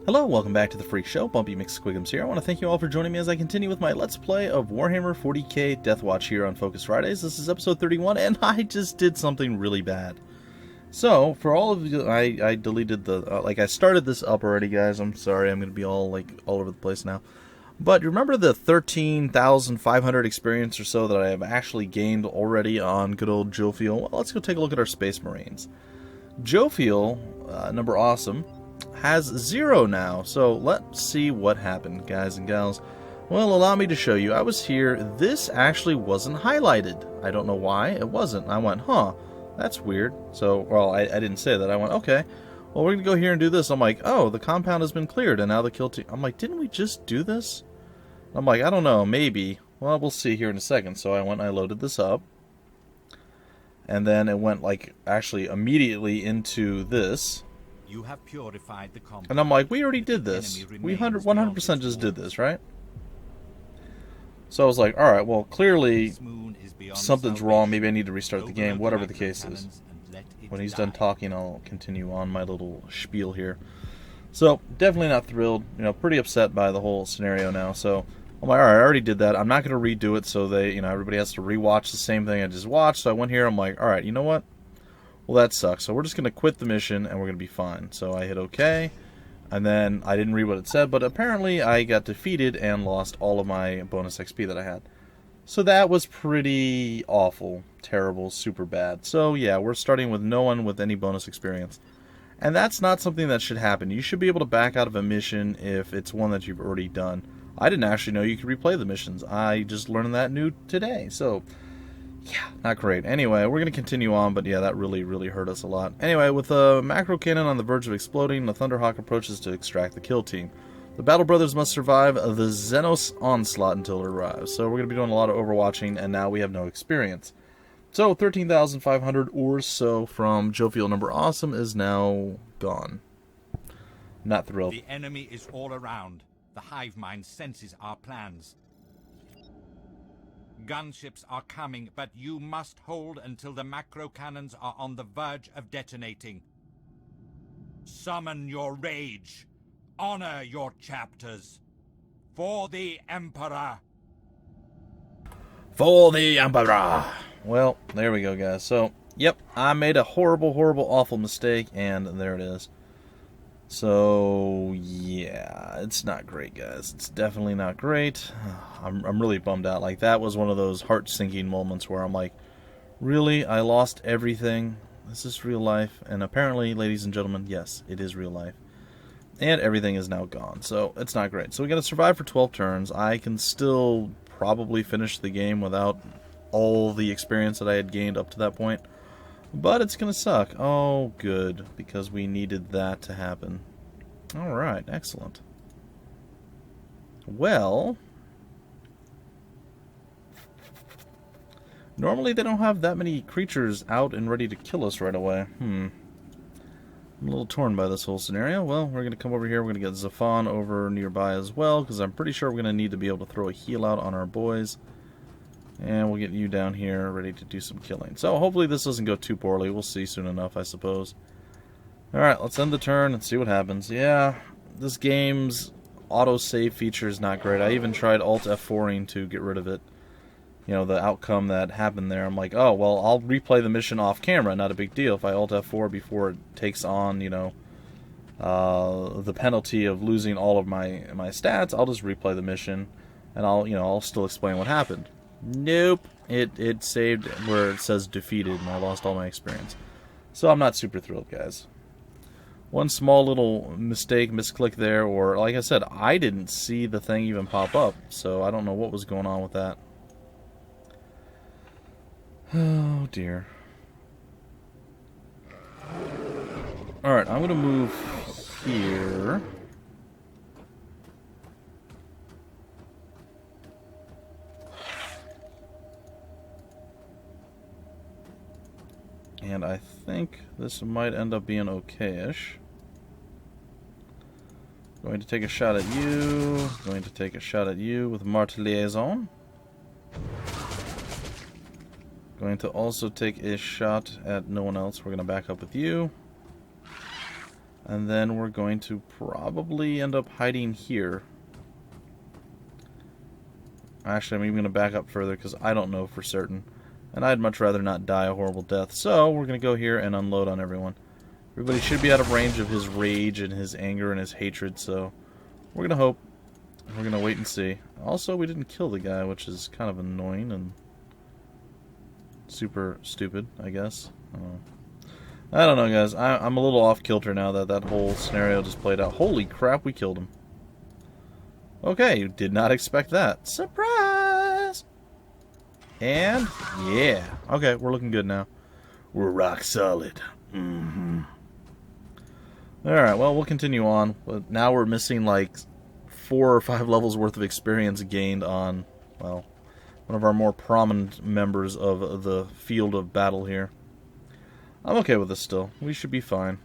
Hello, welcome back to the Freak Show. Bumpy McSquigums here. I want to thank you all for joining me as I continue with my Let's Play of Warhammer 40k Deathwatch here on Focus Fridays. This is episode 31, and I just did something really bad. So, for all of you, I deleted the, I started this up already, guys. I'm sorry, I'm going to be all over the place now. But you remember the 13,500 experience or so that I have actually gained already on good old Jofiel? Well, let's go take a look at our Space Marines. Jofiel, number awesome, has 0 now, so let's see what happened, guys and gals. Well, allow me to show you. I was here. This actually wasn't highlighted. I don't know why it wasn't. I went, huh, that's weird. So, well, I didn't say that. I went, okay, well, we're gonna go here and do this. I'm like, oh, the compound has been cleared, and now the kill team. I'm like, didn't we just do this? I'm like, I don't know, maybe. Well, we'll see here in a second. So I went and I loaded this up, and then it went actually immediately into this. You have purified the compound. And I'm like, we already did this. We 100% just did this, right? So I was like, alright, well, clearly something's wrong. Maybe I need to restart the game, whatever the case is. When he's done talking, I'll continue on my little spiel here. So, definitely not thrilled. You know, pretty upset by the whole scenario now. So, I'm like, alright, I already did that. I'm not going to redo it so everybody has to rewatch the same thing I just watched. So I went here, I'm like, alright, you know what? Well, that sucks. So we're just going to quit the mission, and we're going to be fine. So I hit OK, and then I didn't read what it said, but apparently I got defeated and lost all of my bonus XP that I had. So that was pretty awful, terrible, super bad. So yeah, we're starting with no one with any bonus experience. And that's not something that should happen. You should be able to back out of a mission if it's one that you've already done. I didn't actually know you could replay the missions. I just learned that new today. So yeah, not great. Anyway, we're going to continue on, but yeah, that really hurt us a lot. Anyway, with a macro cannon on the verge of exploding, the Thunderhawk approaches to extract the kill team. The Battle Brothers must survive the Xenos onslaught until it arrives. So we're going to be doing a lot of overwatching, and now we have no experience. So 13,500 or so from Jofiel number awesome is now gone. Not thrilled. The enemy is all around. The hive mind senses our plans. Gunships are coming, but you must hold until the macro cannons are on the verge of detonating. Summon your rage. Honor your chapters. For the Emperor. For the Emperor. Well, there we go, guys. So, yep, I made a horrible, awful mistake, and there it is. So, yeah, it's not great, guys. It's definitely not great. I'm really bummed out. Like, that was one of those heart-sinking moments where I'm like, really? I lost everything? This is real life? And apparently, ladies and gentlemen, yes, it is real life. And everything is now gone. So, it's not great. So, we got to survive for 12 turns. I can still probably finish the game without all the experience that I had gained up to that point. But it's going to suck. Oh, good, because we needed that to happen. Alright, excellent. Well, normally they don't have that many creatures out and ready to kill us right away. I'm a little torn by this whole scenario. Well, we're going to come over here. We're going to get Zafon over nearby as well, because I'm pretty sure we're going to need to be able to throw a heal out on our boys. And we'll get you down here ready to do some killing. So hopefully this doesn't go too poorly. We'll see soon enough, I suppose. Alright, let's end the turn and see what happens. Yeah, this game's autosave feature is not great. I even tried Alt F4ing to get rid of it. You know, the outcome that happened there. I'm like, oh, well, I'll replay the mission off camera. Not a big deal. If I Alt F4 before it takes on, the penalty of losing all of my stats, I'll just replay the mission. And I'll still explain what happened. Nope. It saved where it says defeated, and I lost all my experience. So I'm not super thrilled, guys. One small little mistake, misclick there, or like I said, I didn't see the thing even pop up, so I don't know what was going on with that. Oh dear. Alright, I'm gonna move here. And I think this might end up being okay-ish. Going to take a shot at you. Going to take a shot at you with Marte Liaison. Going to also take a shot at no one else. We're going to back up with you. And then we're going to probably end up hiding here. Actually, I'm even going to back up further because I don't know for certain. And I'd much rather not die a horrible death. So, we're going to go here and unload on everyone. Everybody should be out of range of his rage and his anger and his hatred, so we're going to hope. We're going to wait and see. Also, we didn't kill the guy, which is kind of annoying and super stupid, I guess. I don't know, guys. I'm a little off kilter now that that whole scenario just played out. Holy crap, we killed him. Okay, you did not expect that. Surprise! And, yeah. Okay, we're looking good now. We're rock solid. Mm-hmm. Alright, well, we'll continue on. But now we're missing, like, 4 or 5 levels worth of experience gained on, well, one of our more prominent members of the field of battle here. I'm okay with this still. We should be fine.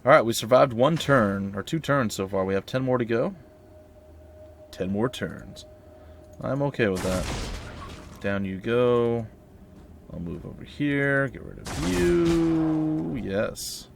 Alright, we survived 1 turn, or 2 turns so far. We have 10 more to go. 10 more turns. I'm okay with that. Down you go. I'll move over here. Get rid of you. Yes.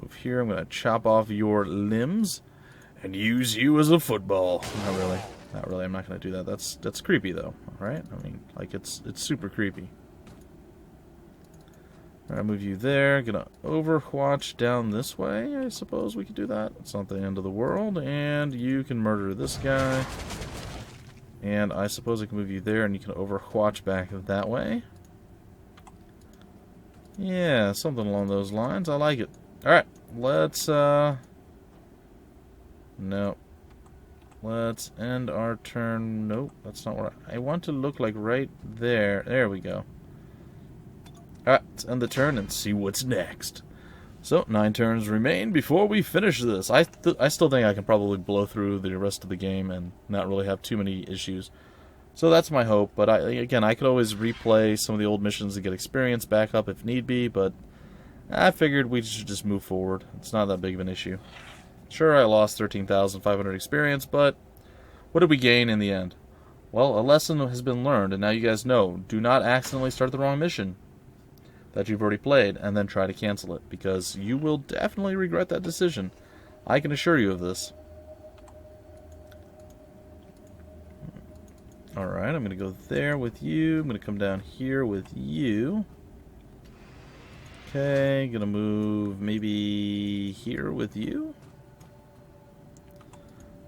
Move here. I'm going to chop off your limbs and use you as a football. Not really. Not really. I'm not going to do that. That's creepy, though. Right? I mean, like, it's super creepy. Alright, move you there. Gonna overwatch down this way. I suppose we could do that. It's not the end of the world. And you can murder this guy. And I suppose I can move you there, and you can overwatch back that way. Yeah, something along those lines. I like it. Alright, let's, no. Let's end our turn. Nope, that's not what I want to look like right there. There we go. Alright, let's end the turn and see what's next. So, 9 turns remain before we finish this. I still think I can probably blow through the rest of the game and not really have too many issues. So that's my hope, but again, I could always replay some of the old missions to get experience back up if need be, but I figured we should just move forward. It's not that big of an issue. Sure, I lost 13,500 experience, but what did we gain in the end? Well, a lesson has been learned, and now you guys know. Do not accidentally start the wrong mission that you've already played and then try to cancel it, because you will definitely regret that decision. I can assure you of this. Alright, I'm going to go there with you. I'm going to come down here with you. Okay, going to move maybe here with you.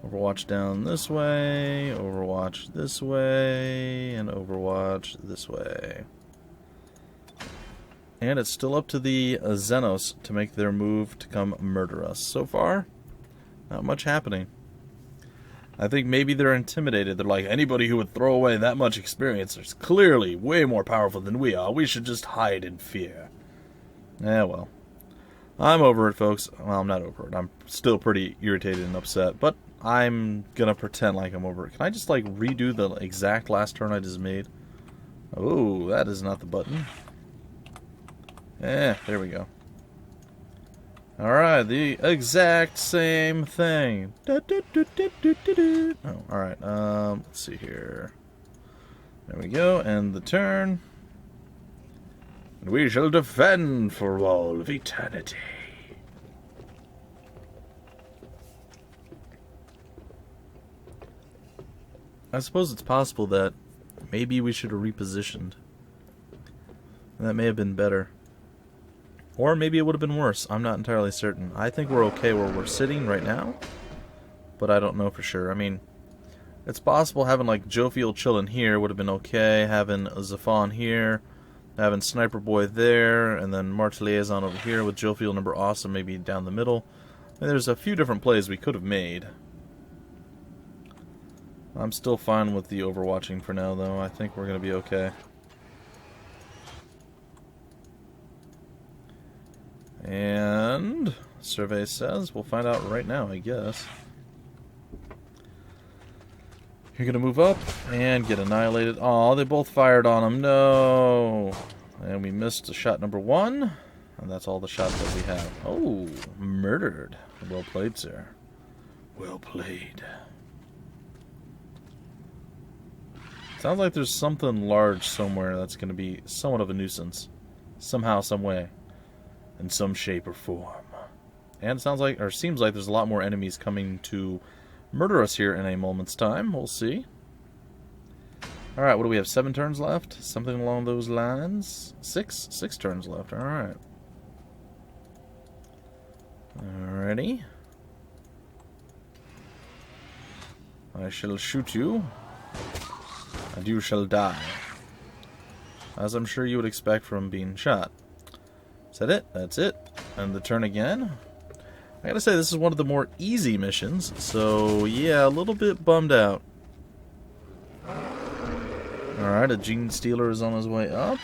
Overwatch down this way, Overwatch this way, and Overwatch this way. And it's still up to the Xenos to make their move to come murder us. So far, not much happening. I think maybe they're intimidated. They're like, anybody who would throw away that much experience is clearly way more powerful than we are. We should just hide in fear. Yeah, well. I'm over it, folks. Well, I'm not over it. I'm still pretty irritated and upset, but I'm gonna pretend like I'm over it. Can I just, like, redo the exact last turn I just made? Oh, that is not the button. Yeah, there we go. Alright, the exact same thing. Oh, alright, let's see here. There we go, end the turn. And we shall defend for all of eternity. I suppose it's possible that maybe we should have repositioned. That may have been better. Or maybe it would have been worse. I'm not entirely certain. I think we're okay where we're sitting right now, but I don't know for sure. I mean, it's possible having, like, Jofiel chilling here would have been okay, having Zafon here, having Sniper Boy there, and then March Liaison over here with Jofiel number awesome maybe down the middle. And there's a few different plays we could have made. I'm still fine with the overwatching for now, though. I think we're going to be okay. And survey says, we'll find out right now, I guess. You're going to move up and get annihilated. Aw, they both fired on him. No. And we missed shot number 1. And that's all the shots that we have. Oh, murdered. Well played, sir. Well played. Sounds like there's something large somewhere that's going to be somewhat of a nuisance. Somehow, some way. In some shape or form. And it sounds like, or seems like there's a lot more enemies coming to murder us here in a moment's time. We'll see. Alright, what do we have? 7 turns left? Something along those lines? 6? 6 turns left. Alright. Alrighty. I shall shoot you, and you shall die. As I'm sure you would expect from being shot. Is that it? That's it. And the turn again. I gotta say, this is one of the more easy missions, so yeah, a little bit bummed out. Alright, a Gene Stealer is on his way up.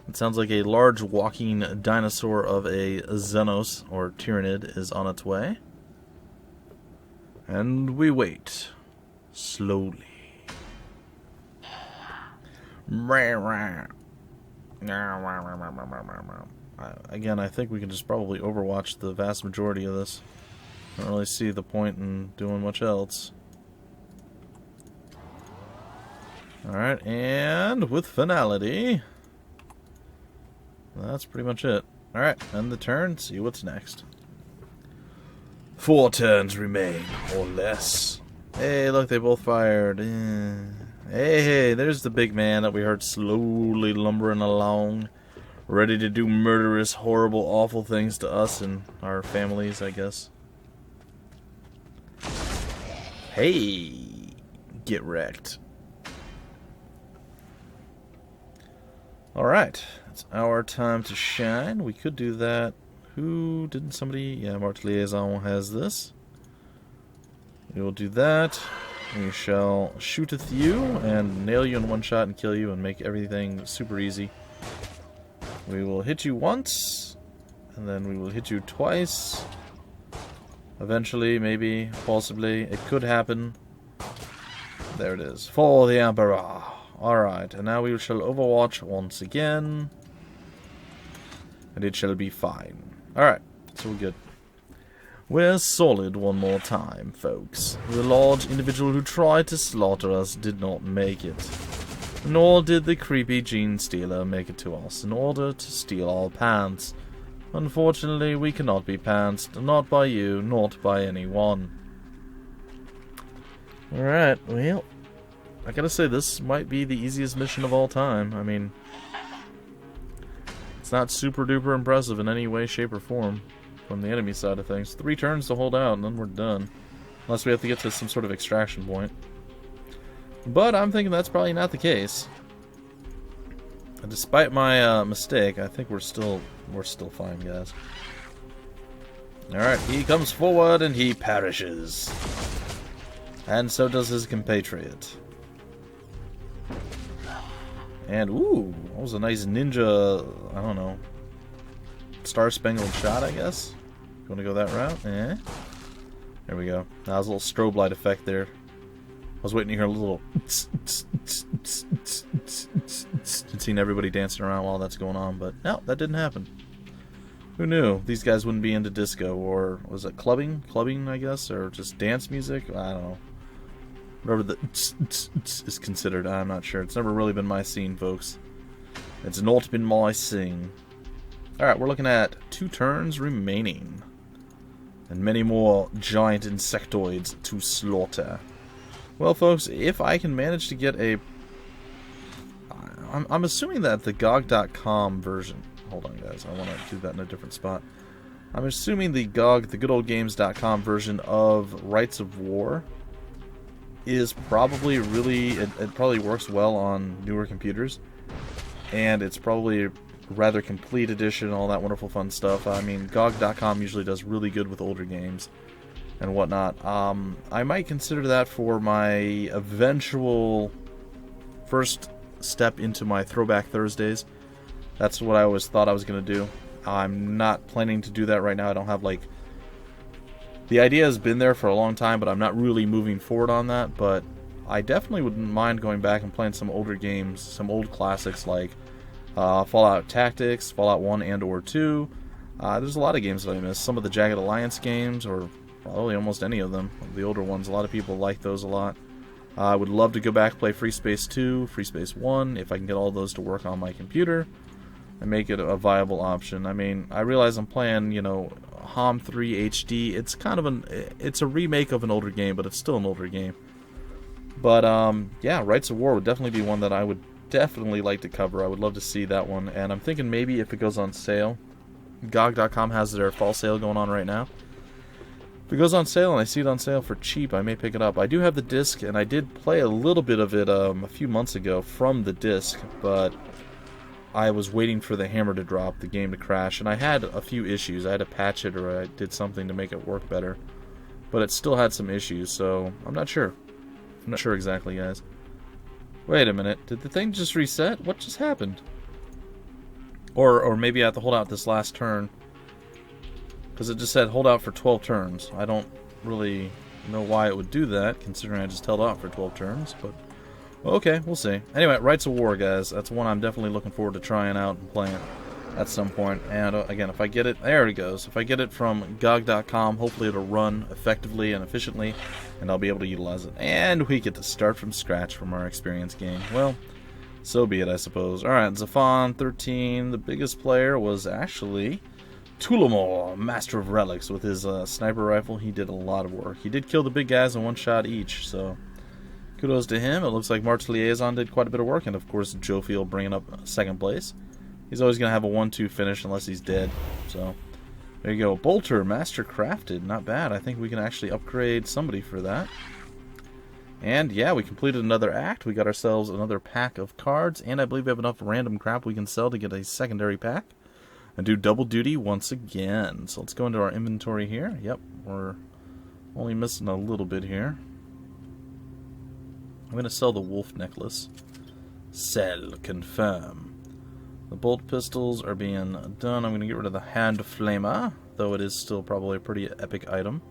It sounds like a large walking dinosaur of a Xenos, or Tyranid, is on its way. And we wait. Slowly. Again, I think we can just probably overwatch the vast majority of this. I don't really see the point in doing much else. Alright, and with finality, that's pretty much it. Alright, end the turn, see what's next. 4 turns remain, or less. Hey, look, they both fired. Hey, there's the big man that we heard slowly lumbering along, ready to do murderous, horrible, awful things to us and our families, I guess. Hey, get wrecked. Alright, it's our time to shine. We could do that. Who didn't somebody? Yeah, Marked Liaison has this. We will do that. We shall shooteth you and nail you in one shot and kill you and make everything super easy. We will hit you once, and then we will hit you twice. Eventually, maybe, possibly, it could happen. There it is. For the Emperor. Alright, and now we shall overwatch once again. And it shall be fine. Alright, so we're good. We're solid one more time, folks. The large individual who tried to slaughter us did not make it. Nor did the creepy Gene Stealer make it to us in order to steal our pants. Unfortunately, we cannot be pantsed, not by you, not by anyone. Alright, well, I gotta say, this might be the easiest mission of all time. I mean, it's not super duper impressive in any way, shape, or form from the enemy side of things. 3 turns to hold out, and then we're done. Unless we have to get to some sort of extraction point. But I'm thinking that's probably not the case. And despite my mistake, I think we're still fine, guys. Alright, he comes forward and he perishes. And so does his compatriot. And, ooh, that was a nice ninja, I don't know, Star-Spangled Shot, I guess? You want to go that route? Eh? There we go. That was a little strobe light effect there. I was waiting to hear a little and seeing everybody dancing around while that's going on, but no, that didn't happen. Who knew? These guys wouldn't be into disco, or was it clubbing? Clubbing, I guess, or just dance music? I don't know. Whatever the is considered, I'm not sure. It's never really been my scene, folks. It's not been my scene. Alright, we're looking at 2 turns remaining. And many more giant insectoids to slaughter. Well, folks, if I can manage to get a... I'm assuming that the GOG.com version... Hold on, guys. I want to do that in a different spot. I'm assuming the GOG, the GoodOldGames.com version of Rights of War is probably really... It probably works well on newer computers. And it's probably a rather complete edition, all that wonderful fun stuff. I mean, GOG.com usually does really good with older games and whatnot. I might consider that for my eventual first step into my Throwback Thursdays. That's what I always thought I was going to do. I'm not planning to do that right now. I don't have, like... The idea has been there for a long time, but I'm not really moving forward on that. But I definitely wouldn't mind going back and playing some older games, some old classics like Fallout Tactics, Fallout 1 and or 2. There's a lot of games that I miss. Some of the Jagged Alliance games, or probably almost any of them. The older ones, a lot of people like those a lot. I would love to go back and play Free Space 2, Free Space 1, if I can get all those to work on my computer. and make it a viable option. I mean, I realize I'm playing, you know, HOM 3 HD. It's kind of it's a remake of an older game, but it's still an older game. But yeah, Rights of War would definitely be one that I would definitely like to cover. I would love to see that one, and I'm thinking maybe if it goes on sale, GOG.com has their fall sale going on right now. If it goes on sale and I see it on sale for cheap, I may pick it up. I do have the disc, and I did play a little bit of it a few months ago from the disc, but I was waiting for the hammer to drop, the game to crash, and I had a few issues. I had to patch it, or I did something to make it work better, but it still had some issues, so I'm not sure. I'm not sure exactly, guys. Wait a minute, did the thing just reset? What just happened? Or maybe I have to hold out this last turn, because it just said hold out for 12 turns. I don't really know why it would do that, considering I just held out for 12 turns, but okay, we'll see. Anyway, Rights of War, guys. That's one I'm definitely looking forward to trying out and playing at some point. And again, if I get it, there it goes. If I get it from GOG.com, hopefully it'll run effectively and efficiently, and I'll be able to utilize it. And we get to start from scratch from our experience game. Well, so be it, I suppose. Alright, Zafon 13. The biggest player was actually Tulamor, Master of Relics. With his sniper rifle, he did a lot of work. He did kill the big guys in one shot each, so kudos to him. It looks like March Liaison did quite a bit of work, and of course Joe Field bringing up second place. He's always going to have a 1-2 finish unless he's dead. So there you go. Bolter, Master Crafted. Not bad. I think we can actually upgrade somebody for that. And yeah, we completed another act. We got ourselves another pack of cards, and I believe we have enough random crap we can sell to get a secondary pack and do double duty once again. So let's go into our inventory here. Yep, we're only missing a little bit here. I'm going to sell the wolf necklace. Sell, confirm. The bolt pistols are being done. I'm going to get rid of the hand flamer, though it is still probably a pretty epic item.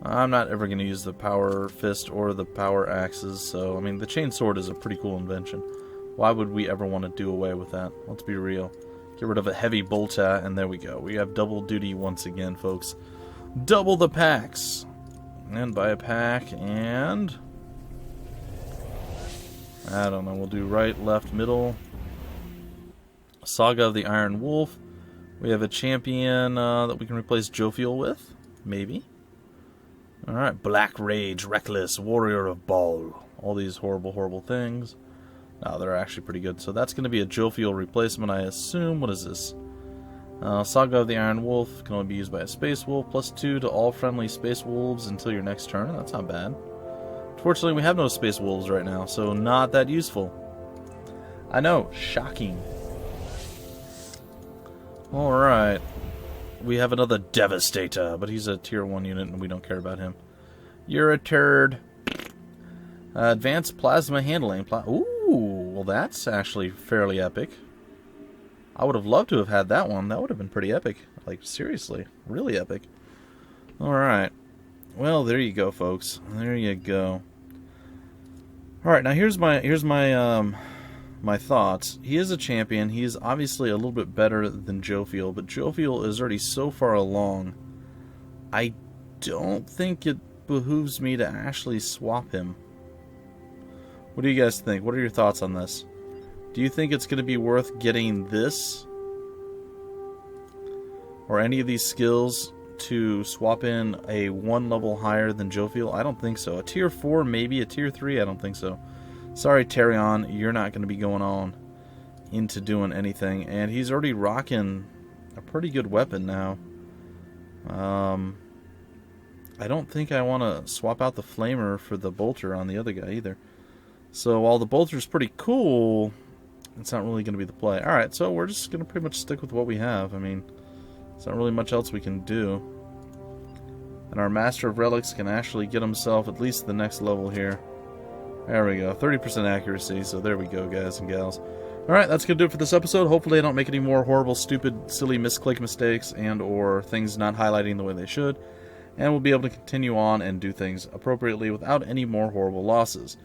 I'm not ever going to use the power fist or the power axes, so I mean the chain sword is a pretty cool invention. Why would we ever want to do away with that? Let's be real. Get rid of a heavy bolter, and there we go. We have double duty once again, folks. Double the packs. And buy a pack, and I don't know, we'll do right, left, middle. Saga of the Iron Wolf. We have a champion that we can replace Jofiel with. Maybe. Alright, Black Rage, Reckless, Warrior of Ball. All these horrible, horrible things. No, they're actually pretty good. So that's going to be a Jofiel replacement, I assume. What is this? Saga of the Iron Wolf can only be used by a Space Wolf. +2 to all friendly Space Wolves until your next turn. That's not bad. Unfortunately, we have no Space Wolves right now, so not that useful. I know, shocking. Alright. We have another Devastator, but he's a tier 1 unit and we don't care about him. You're a turd. Advanced Plasma Handling. Ooh, well that's actually fairly epic. I would have loved to have had that one. That would have been pretty epic. Like, seriously. Really epic. Alright. Well, there you go, folks. There you go. Alright, now here's my my thoughts. He is a champion. He is obviously a little bit better than Jofiel, but Jofiel is already so far along. I don't think it behooves me to actually swap him. What do you guys think? What are your thoughts on this? Do you think it's going to be worth getting this or any of these skills to swap in a 1 level higher than Jofiel? I don't think so. A tier 4 maybe, a tier 3 I don't think so. Sorry, Tyrion, you're not going to be going on into doing anything. And he's already rocking a pretty good weapon now. I don't think I want to swap out the Flamer for the Bolter on the other guy either. So while the Bolter's pretty cool, it's not really going to be the play. Alright, so we're just going to pretty much stick with what we have. I mean, there's not really much else we can do. And our Master of Relics can actually get himself at least the next level here. There we go, 30% accuracy, so there we go, guys and gals. Alright, that's going to do it for this episode. Hopefully I don't make any more horrible, stupid, silly misclick mistakes and or things not highlighting the way they should. And we'll be able to continue on and do things appropriately without any more horrible losses.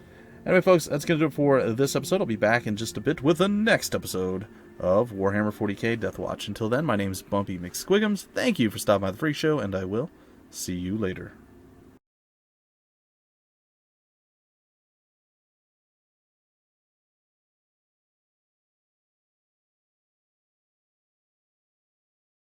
Anyway, folks, that's going to do it for this episode. I'll be back in just a bit with the next episode of Warhammer 40k Deathwatch. Until then, my name's Bumpy McSquigums. Thank you for stopping by the Freak Show, and I will see you later.